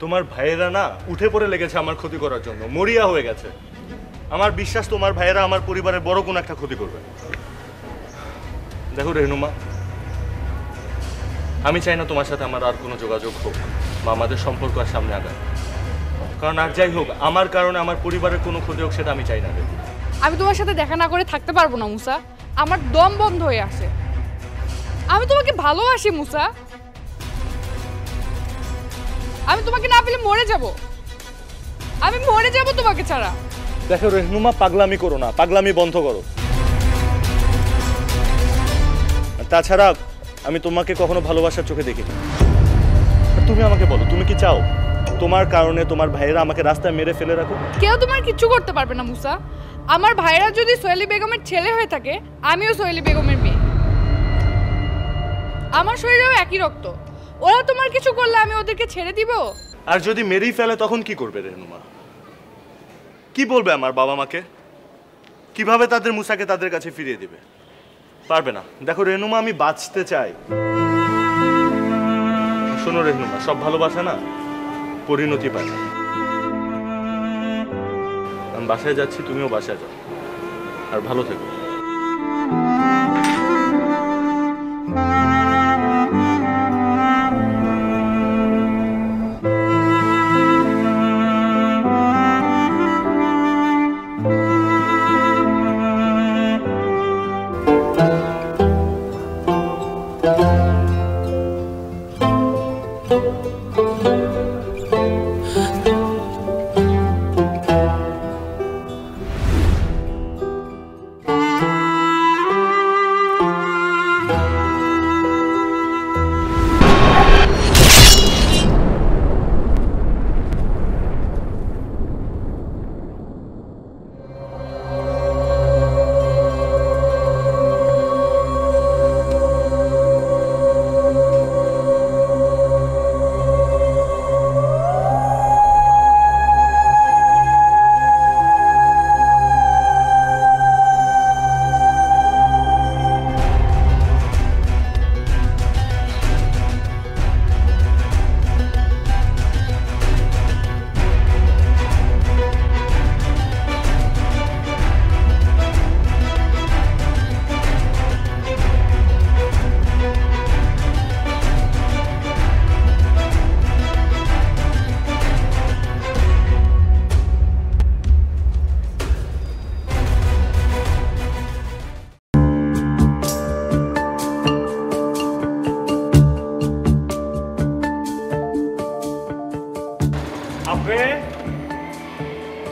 তোমার ভাইয়েরা না উঠে পড়ে লেগেছে আমার ক্ষতি করার জন্য, মরিয়া হয়ে গেছে। আমার বিশ্বাস তোমার ভাইয়েরা আমার পরিবারের বড় কোনো একটা ক্ষতি করবে। দেখো রেহনুমা, আমি চাই না তোমার সাথে আমার আর কোনো যোগাযোগ হোক বা আমাদের সম্পর্ক আর সামনে আগায়। কারণ আর যাই হোক, আমার কারণে আমার পরিবারের কোনো ক্ষতি হোক সেটা আমি চাই না। আমি তোমার সাথে দেখা না করে থাকতে পারবো না মুসা, আমার দম বন্ধ হয়ে আসে। আমি তোমাকে ভালোবাসি মুসা, আমি তোমাকে না পেলে মরে যাব, আমি মরে যাব তোমাকে ছাড়া। দেখো রেহনুমা, পাগলামি করো না, পাগলামি বন্ধ করো। তাছাড়া আমি তোমাকে কখনো ভালোবাসার চোখে দেখিনি। তুমি আমাকে বলো, তুমি কি চাও তোমার কারণে তোমার ভাইয়েরা আমাকে রাস্তায় মেরে ফেলে রাখো? কেউ তোমার কিচ্ছু করতে পারবে না মুসা। আমার ভাইরা যদি সোহেলি বেগমের ছেলে হয়ে থাকে, আমিও সোহেলি বেগমের মেয়ে। আমার শরীরেও একই রক্ত, ওরা তোমার কিছু করলে আমি ওদেরকে ছেড়ে দিব? আর যদি মেরেই ফেলে তখন কি করবে রেহনুমা? কি বলবে আমার বাবা মাকে? কিভাবে তাদের মুসাকে তাদের কাছে ফিরিয়ে দিবে? পারবে না। দেখো রেহনুমা, আমি বাঁচতে চাই। শোনো রেহনুমা, সব ভালোবাসা না পরিণতি পায় না। আমি বাসায় যাচ্ছি, তুমিও বাসায় যাও, আর ভালো থেকো।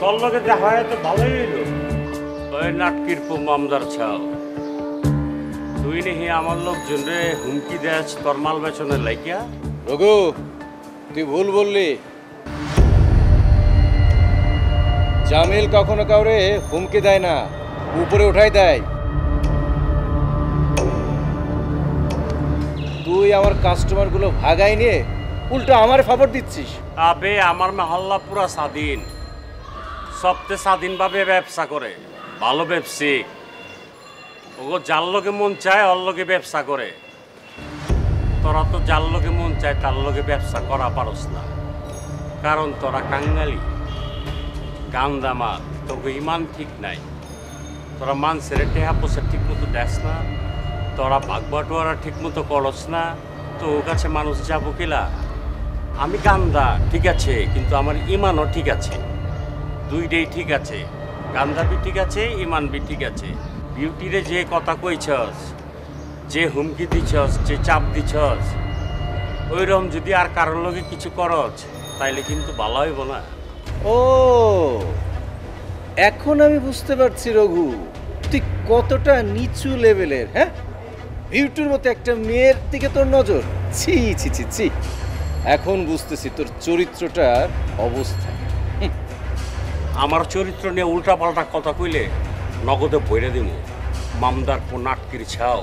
তোর দেখা হয় তো ভালোই হইলো। ওই নাটকির পো মামদার ছাও, তুই নেহি আমার লোকজন রে হুমকি দেস তোর মাল বেচনের লাইকিয়া। রঘু, তুই ভুল বললি। জামিল কখনো কাউরে হুমকি দেয় না, উপরে উঠাই দেয়। তুই আমার কাস্টমার গুলো ভাগাই নিয়ে উল্টো আমার ফেভার দিচ্ছিস। আবে আমার মহল্লা পুরা স্বাধীন, সবচেয়ে স্বাধীনভাবে ব্যবসা করে, ভালো ব্যবসায়িক। ওগো যার লোকে মন চায় ওর লোকে ব্যবসা করে। তোরা তো যার লোকে মন চায় তার লোকে ব্যবসা করা পারস না, কারণ তোরা কাঙ্গালি গান্দামা, তোকে ইমান ঠিক নাই। তোরা মানুষের টেহা পয়সা ঠিক মতো দেস না, তোরা ভাগবাটোয়ারা ঠিক মতো করস না, তো ওর কাছে মানুষ যাবো কিলা? আমি গান্দা ঠিক আছে, কিন্তু আমার ইমানও ঠিক আছে, দুইটাই ঠিক আছে। গান্দা বি ঠিক আছে, ইমান বি ঠিক আছে। বিউটিরে যে কথা কইছস, যে হুমকি দিছস, যে চাপ দিছস, ওইরকম যদি আর কারোর লগে কিছু করছ তাইলে কিন্তু ভালো হইব না। ও, এখন আমি বুঝতে পারছি রঘু, তুই কতটা নিচু লেভেলের। হ্যাঁ, বিউটির মতো একটা মেয়ের দিকে তোর নজর। ছি ছি ছি ছি, এখন বুঝতেছি তোর চরিত্রটার অবস্থা। আমার চরিত্র নিয়ে উল্টা পাল্টা কথা কইলে নগদে বইরে দিব। মামদার পো নাটকির ছাও।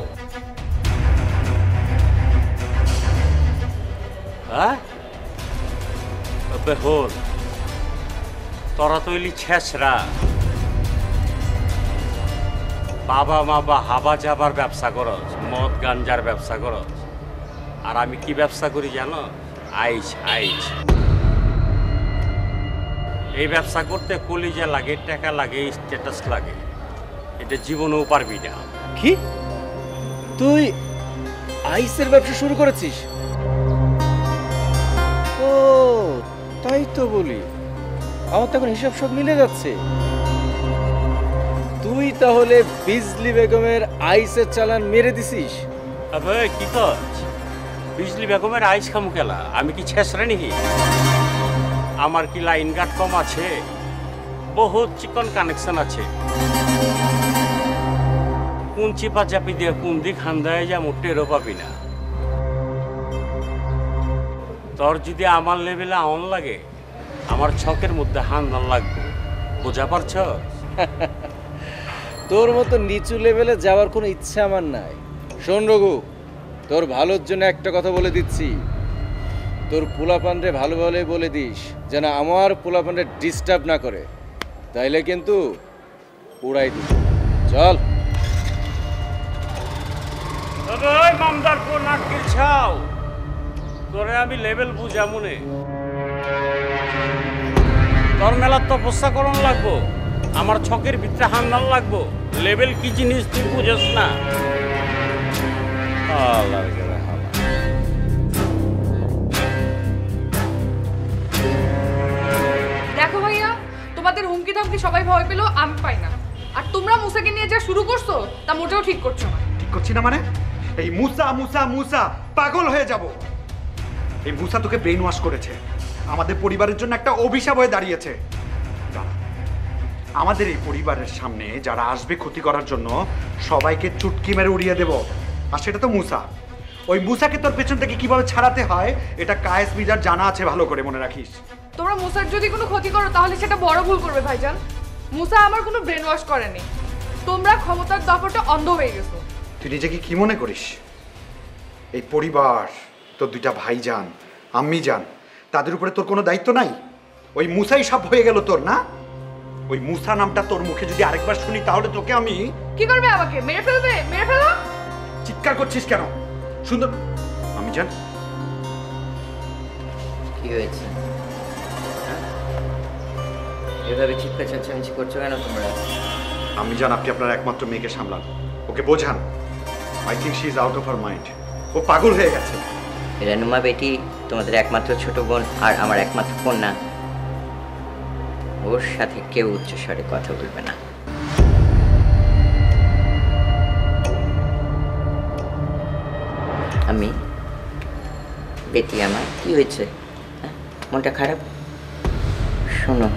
হ্যাঁ বেহল, তোরা তৈলি ছেঁচড়া, বাবা মা বা হাবা যাবার ব্যবসা করস, মদ গাঞ্জার ব্যবসা করস। আর আমি কি ব্যবসা করি জানো? আইস আইস। এই ব্যবসা করতে কলিজা লাগে, টাকা লাগে, স্ট্যাটাস লাগে, এটা জীবনেও পারবি না। কি তুই আইসের ব্যবসা শুরু করেছিস? ও তাই তো বলি, আমার তখন হিসাব সব মিলে যাচ্ছে। তুই তাহলে বিজলি বেগমের আইসের চালান মেরে দিছিস? আবে কি করছ? বিজলি বেগমের আইস খামু খেলা, আমি কি ছেসরে নাকি? আমার কি লাইন গার্ড কম আছে? বহুত চিকন কানেকশন আছে। কোন চিপা চাপি দিয়ে কোন দিক হান্দায় যা টেরও পাবি না। তোর যদি আমার লেভেলে আউন লাগে, আমার ছকের মধ্যে হান্দান লাগবে, বোঝা পারছ? তোর মতো নিচু লেভেলে যাওয়ার কোনো ইচ্ছা আমার নাই। শোন রঘু, তোর ভালোর জন্য একটা কথা বলে দিচ্ছি, তোর পোলাপানরে ভালো ভালো বলে দিস যেন আমার পোলাপানরে ডিস্টার্ব না করে, তাইলে কিন্তু উড়াই দিস। চল। তবে ওই মামদারপুর নাটকির ছাও, তোরে আমি লেভেল বুঝা মনে। তোর মেলার তপস্যা করন লাগবো, আমার ছকের ভিতরে হান্দান লাগবো। লেভেল কি জিনিস তুই বুঝস না। দেখো ভাইয়া, তোমাদের হুমকি ধামকি সবাই ভয় পেলো, আমি পাই না। আর তোমরা মুসাকে নিয়ে যা শুরু করছো তা মোটেও ঠিক করছো না। ঠিক করছি না মানে? এই মুসা মুসা মুসা পাগল হয়ে যাব। এই মুসা তোকে ব্রেন ওয়াশ করেছে, আমাদের পরিবারের জন্য একটা অভিশাপ হয়ে দাঁড়িয়েছে। দাঁড়া, আমাদের এই পরিবারের সামনে যারা আসবে ক্ষতি করার জন্য সবাইকে চুটকি মেরে উড়িয়ে দেব। আর সেটা তো মুসা। ওই মুসাকে তোর পেছন থেকে কিভাবে ছাড়াতে হয় এটা কায়েস মিজার জানা আছে, ভালো করে মনে রাখিস। তোমরা মুসার যদি কোনো ক্ষতি করো তাহলে সেটা বড় ভুল করবে ভাইজান। মুসা আমার কোনো ব্রেন ওয়াশ করেনি, তোমরা ক্ষমতার দফাটা অন্ধ হয়ে গেছো। তুই নিজেকে কি মনে করিস? এই পরিবার, তোর দুইটা ভাইজান, আম্মি যান, তাদের উপরে তোর কোনো দায়িত্ব নাই? ওই মুসাই সব হয়ে গেল তোর, না? ওই মুসা নামটা তোর মুখে যদি আরেকবার শুনি তাহলে তোকে আমি... কি করবে? আমাকে মেরে ফেলবে? মেরে ফেলো। চিৎকার করছিস কেন? সুন্দর আমি জান। কি হয়েছে? এভাবে চিৎকার চেঁচামেচি করছো কেন তোমরা? আমি জান, আপনি আপনার একমাত্র মেয়েকে সামলান, ওকে বোঝান। I think she is out of her mind. ও পাগল হয়ে গেছে। রেনুমা বেটি তোমাদের একমাত্র ছোট বোন আর আমার একমাত্র কন্যা, ওর সাথে কেউ উচ্চস্বরে কথা বলবে না। আমি বেটি, আমার কি হয়েছে? মনটা খারাপ? শোনো,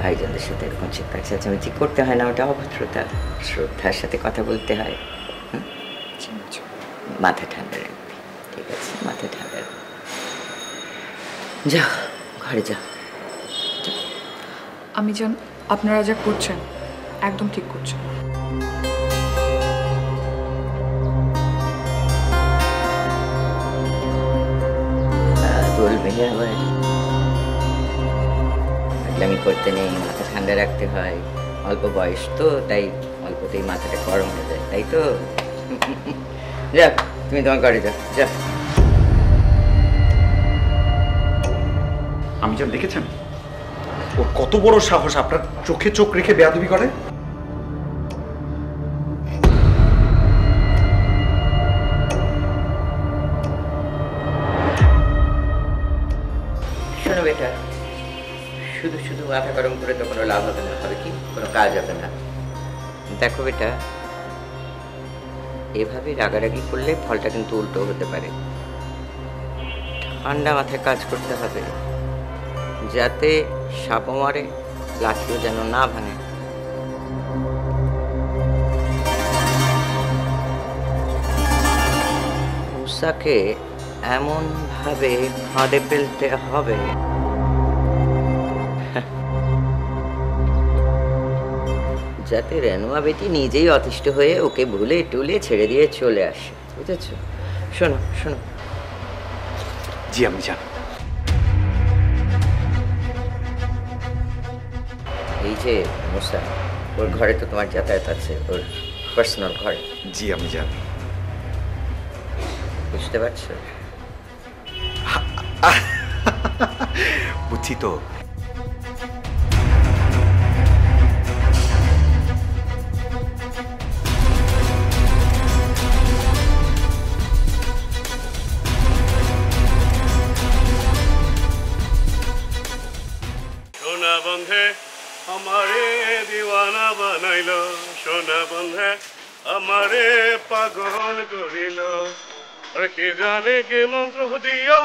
ভাইজানদের সাথে এরকম চিৎকার চেঁচামেচি করতে হয় না, ওটা অভদ্রতা। শ্রদ্ধার সাথে কথা বলতে হয়। মাথা ঠান্ডা রাখবে, ঠিক আছে? মাথা ঠান্ডা রাখবে। যাও ঘরে যাও। আমি জান, আপনারা যা করছেন একদম ঠিক করছেন। বলবে আবার আমি করতে নেই, মাথা ঠান্ডা রাখতে হয়। অল্প বয়স তো, তাই অল্পতেই মাথাটা গরম হয়ে যায়, তাই তো? যাক, তুমি তোমার ঘরে যাও, যাও। আমি জান দেখেছেন ওর কত বড় সাহস আপনার চোখে চোখ রেখে বেয়াদবি করে? শোনো বেটা, শুধু শুধু মাথা গরম করে তো কোনো লাভ হবে না, হবে কি? কোনো কাজ হবে না। দেখো বেটা, এভাবে রাগারাগি করলে ফলটা কিন্তু উল্টো হতে পারে। ঠান্ডা মাথায় কাজ করতে হবে, যাতে সাপও মারে, লাঠিও যেন না ভাঙে। মুসাকে এমনভাবে ফাঁদে ফেলতে হবে যাতে রেনুয়া বেটি নিজেই অতিষ্ঠ হয়ে ওকে ভুলে টুলে ছেড়ে দিয়ে চলে আসে, বুঝেছ? শোনো শোনো, জি আমি জান। এই যে মুসা, ওর ঘরে তো তোমার যাতায়াত আছে, ওর পার্সোনাল ঘরে। জি আমি জান। বুঝতে পারছো? বুঝছি তো। সোনা বন্ধে আমারে দিওয়ানা বানাইলো, সোনা বন্ধে আমারে পাগল করিল, আরে কে জানে কে মন্ত্র দিও।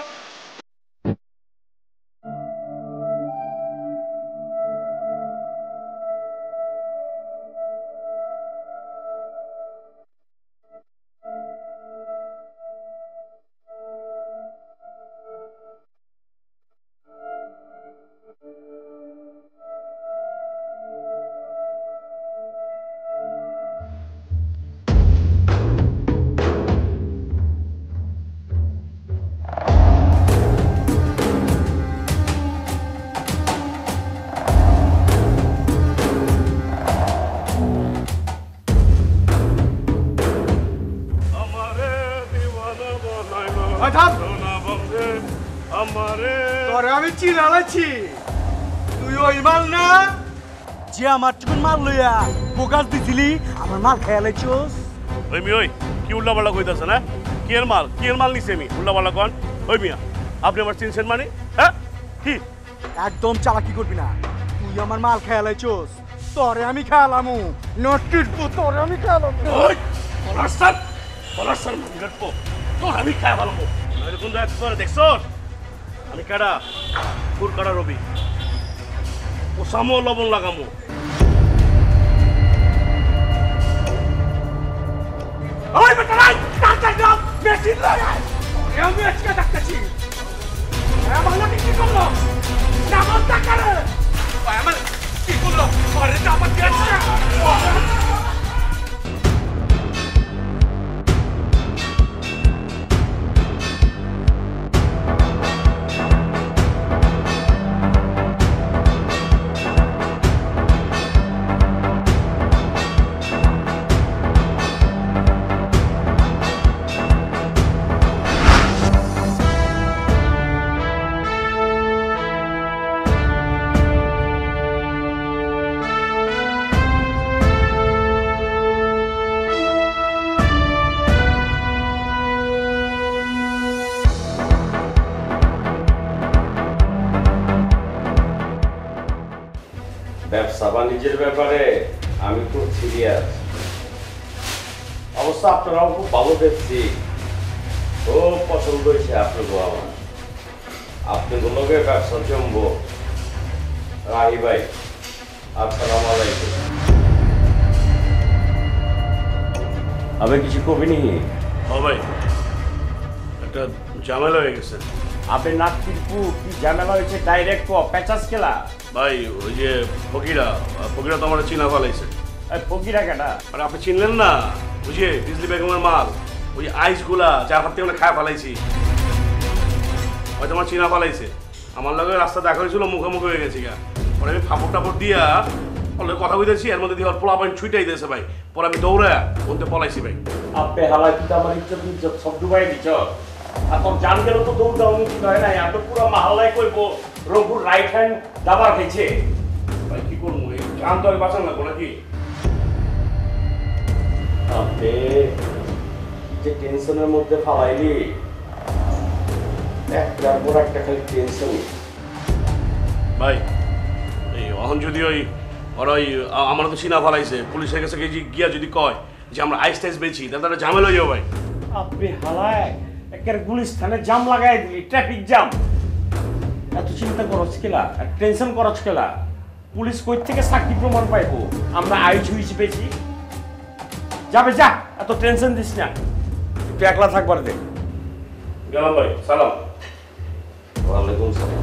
তোরে আমি চিনালাছি, তুই ওই মাল না যে আমার টুকুন মাল লইয়া বোকাস দিছিলি, আমার মাল খেয়ালাইছোস। ওই মি ওই কি উল্টা পাল্টা কইতাছ না? কি এর মাল নিছে আমি উল্টা পাল্টা কোন? ওই মিয়া আপনি আমার চিনছেন মানে? হ্যাঁ কি একদম চালাকি করবি না, তুই আমার মাল খেয়ালাইছোস, তোরে আমি খেয়ালামু, নটকিট তোরে আমি খেয়ালামু। ওই পলার স্যার মাঙ্গার পো তোর আমি খায় ভালো কোন জায়গা তোর দেখছো? আমি কাটা ফুল কাটা রবি ও সামো লবণ লাগামো। ওই বেটা নাই টাকা দাও মেশিন লাগাই আমি আজকে ডাকতেছি। আমার লোক কি করলো? না আমার টাকা রে আমার কি করলো? আরে তা আমার কি আছে? ব্যবসা বাণিজ্যের ব্যাপারে আমি খুব সিরিয়াস। অবশ্য আপনারাও খুব ভালো দেখছি, খুব পছন্দ হয়েছে আপনাকে আমার। আপনাগুলোকে ব্যবসা জমবো। রাহি ভাই আসসালামু আলাইকুম। আমি কিছু কবিনি। ও ভাই একটা ঝামেলা হয়ে গেছে। আপনি নাটকিরপু কি ঝামেলা হয়েছে ডাইরেক্ট পেঁচাস খেলা? ভাই ওই যে ফকিরা তো আমার চিনা ফেলাইছে। ফকিরা কেটা? আর আপনি চিনলেন না? বুঝিয়ে বিজলি বেগমের মাল ওই আইসগুলা যার হাত থেকে খায় ফেলাইছি, হয়তো আমার চিনা ফেলাইছে। আমার লগে রাস্তা দেখা হয়েছিল, মুখে হয়ে গেছি গা। পরে আমি ফাপড় টাপড় দিয়া বলে কথা বলতেছি, এর মধ্যে দিয়ে পোলা পয়েন্ট ছুটাই দিয়েছে ভাই। পরে আমি দৌড়া বলতে পলাইছি ভাই। আপনি হালাই কিন্তু আমার ইজ্জত সব ডুবাই দিচ্ছ। আর তোর জান গেল তো দৌড় দেওয়া উচিত হয় নাই। আমি পুরো মাহাল্লায় কইব রঘুর রাইট হ্যান্ড দাবার খেয়েছে ভাই। কি করবো এই জান তো আর বাঁচান লাগবো নাকি? আপনি যে টেনশনের মধ্যে ফালাইলি একটার পর একটা খালি টেনশন ভাই। এই অহন যদি ওরা আমার তো চিনা ফালাইছে, পুলিশের কাছে গিয়া যদি কয় যে আমরা আইস টাইস বেছি, তাহলে ঝামেলা হয়ে যাবে ভাই। আপনি হালায় একের গুলিস্থানে জাম লাগাই দিলি, ট্রাফিক জাম। এত চিন্তা করছ কেলা, টেনশন করছ কেলা? পুলিশ কই থেকে সাক্ষী প্রমাণ পাইবো আমরা আইস হইছি বেছি? যাবে যা, এত টেনশন দিস না, একটু একলা থাকবার দে। গেলাম ভাই, সালাম। ওয়ালাইকুম সালাম।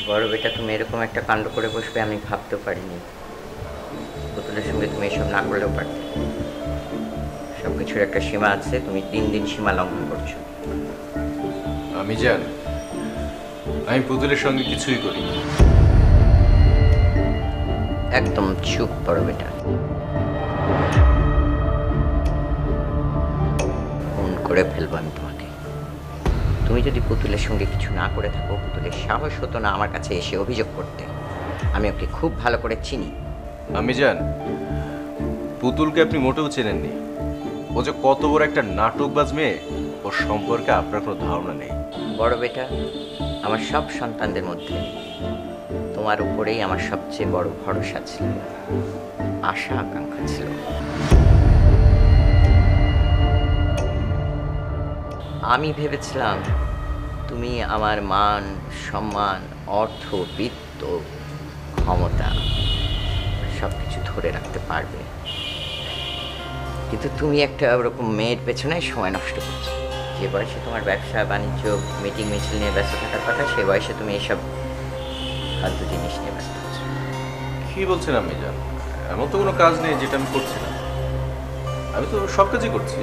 বড় বেটা, তুমি এরকম একটা কাণ্ড করে বসবে আমি ভাবতেও পারিনি। পুতুলের সঙ্গে তুমি এসব না করলেও পারতে। সব কিছুর একটা সীমা আছে, তুমি দিন দিন সীমা লঙ্ঘন করছো। আমি জানি আমি পুতুলের সঙ্গে কিছুই করি। একদম চুপ বড় বেটা। ফোন করে ফেলবো আমি তোমাকে। তুমি যদি পুতুলের সঙ্গে কিছু না করে থাকো, পুতুলের সাহস হতো না আমার কাছে এসে অভিযোগ করতে। আমি ওকে খুব ভালো করে চিনি। আমি জান পুতুলকে আপনি মোটেও চেনেননি। ও যে কত বড় একটা নাটকবাজ মেয়ে, ওর সম্পর্কে আপনার কোনো ধারণা নেই। বড় বেটা, আমার সব সন্তানদের মধ্যে তোমার উপরেই আমার সবচেয়ে বড় ভরসা ছিল, আশা আকাঙ্ক্ষা ছিল। আমি ভেবেছিলাম তুমি আমার মান, সম্মান, অর্থ, বিত্ত, ক্ষমতা সব কিছু ধরে রাখতে পারবে, কিন্তু তুমি একটা ওরকম মেয়ের পেছনে সময় নষ্ট করছো। যে বয়সে তোমার ব্যবসা বাণিজ্য মিটিং মিছিল নিয়ে ব্যস্ত থাকার কথা, সে বয়সে তুমি এইসব ফালতু জিনিস নিয়ে ব্যস্ত আছো। কি বলছেন আপনি জান? এমন তো কোনো কাজ নেই যেটা আমি করছি না। আমি তো সব কাজই করছি।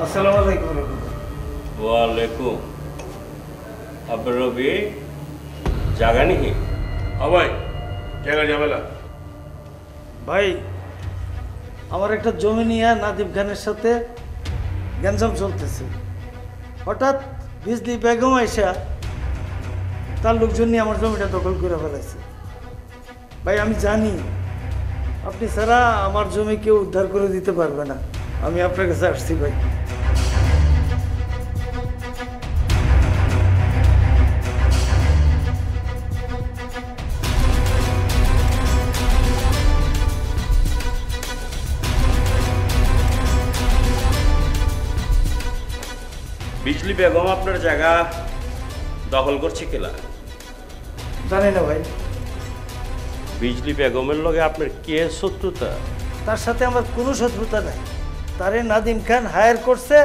আসসালামু আলাইকুম। ওয়ালাইকুম। अब रवि जागा नहीं? हाँ भाई, क्या झमेला? ভাই, আমার একটা জমি নিয়ে নাদিম খানের সাথে গ্যাঞ্জাম চলতেছে। হঠাৎ বিজলি বেগম আইসা তার লোকজন নিয়ে আমার জমিটা দখল করে ফেলাইছে। ভাই আমি জানি আপনি ছাড়া আমার জমি কেউ উদ্ধার করে দিতে পারবে না। আমি আপনার কাছে আসছি ভাই। बिजली बेगम আপনার জায়গা দখল করছে কেলা? জানি না ভাই। বিজলি বেগমের লগে আপনার কে শত্রুতা? তার সাথে আমার কোনো শত্রুতা নাই। তারে নাদিম খান হায়ার করছে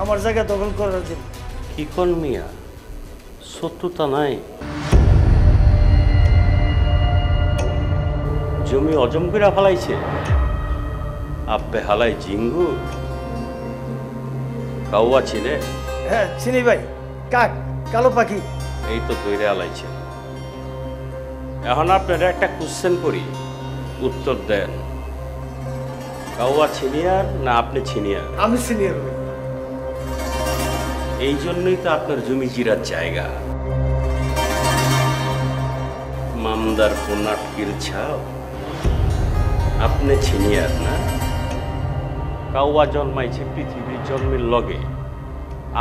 আমার জায়গা দখল করার জন্য। কি কোন মিয়া, শত্রুতা নাই? জমি অজম করে ফেলাইছে? আব্বে হালাই জিঙ্গু কাউয়া চিনে? হ্যাঁ চিনি ভাই, কাক কালো পাখি। এই তো দৈরে আলাইছে। এখন আপনারা একটা কোশ্চেন করি, উত্তর দেন। কাউয়া ছিনিয়ার না আপনি ছিনিয়ার? আমি সিনিয়র ভাই। এই জন্যই তো আপনার জমি জিরার জায়গা। মামদার পুনাটকির ছাও, আপনি ছিনিয়ার না? কাউয়া জন্মাইছে পৃথিবীর জন্মের লগে,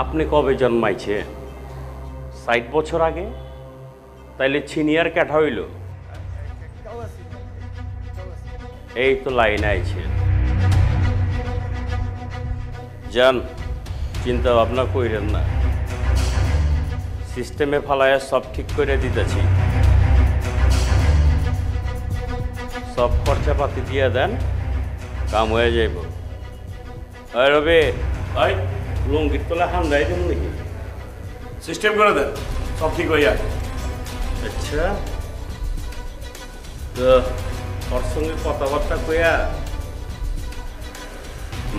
আপনি কবে জন্মাইছে? ৬০ বছর আগে? তাইলে ছিনিয়ার ক্যাঠা হইল? এই তো লাইন আইছে। যান, চিন্তা ভাবনা কইরেন না, সিস্টেমে ফালায় সব ঠিক করে দিতেছি। সব খরচাপাতি দিয়ে দেন, কাম হয়ে যাইব। রবি ভাই, লঙ্গির তোলা হামদাই দেব নাকি? সিস্টেম করে দেন, সব ঠিক হয়ে যায়। আচ্ছা, তো ওর সঙ্গে কথাবার্তা কইয়া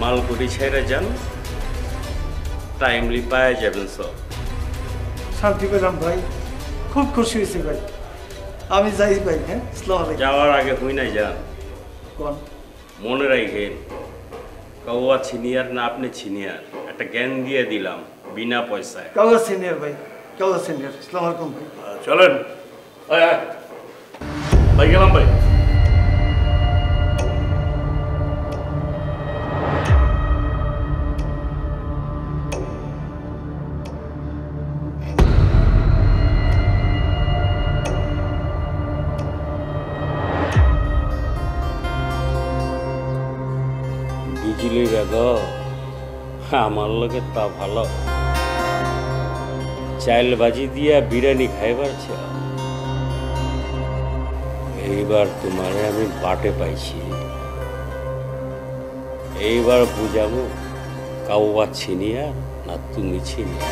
মালগুড়ি ছেড়ে যান, টাইমলি পাওয়া যাবেন সব। শান্তি পেলাম ভাই, খুব খুশি হয়েছি ভাই। আমি যাই ভাই। হ্যাঁ, আসসালামু আলাইকুম। যাওয়ার আগে হুই নাই যান, কোন মনে রাখেন কাউয়া ছিনিয়ার না আপনি ছিনিয়ার। একটা জ্ঞান দিয়ে দিলাম বিনা পয়সায়। কাউয়া সিনিয়র ভাই, কাউয়া সিনিয়র। আসসালামু আলাইকুম ভাই। চলেন। আয় আয় ভাই, গেলাম ভাই। বিজলি বেগ আমার লগে তা ভালো, চাইল ভাজি দিয়া বিরিয়ানি খাইবার ছে। এইবার তোমারে আমি বাটে পাইছি, এইবার বুঝাবো কাউয়া ছিনিয়া না তুমি ছিনিয়া।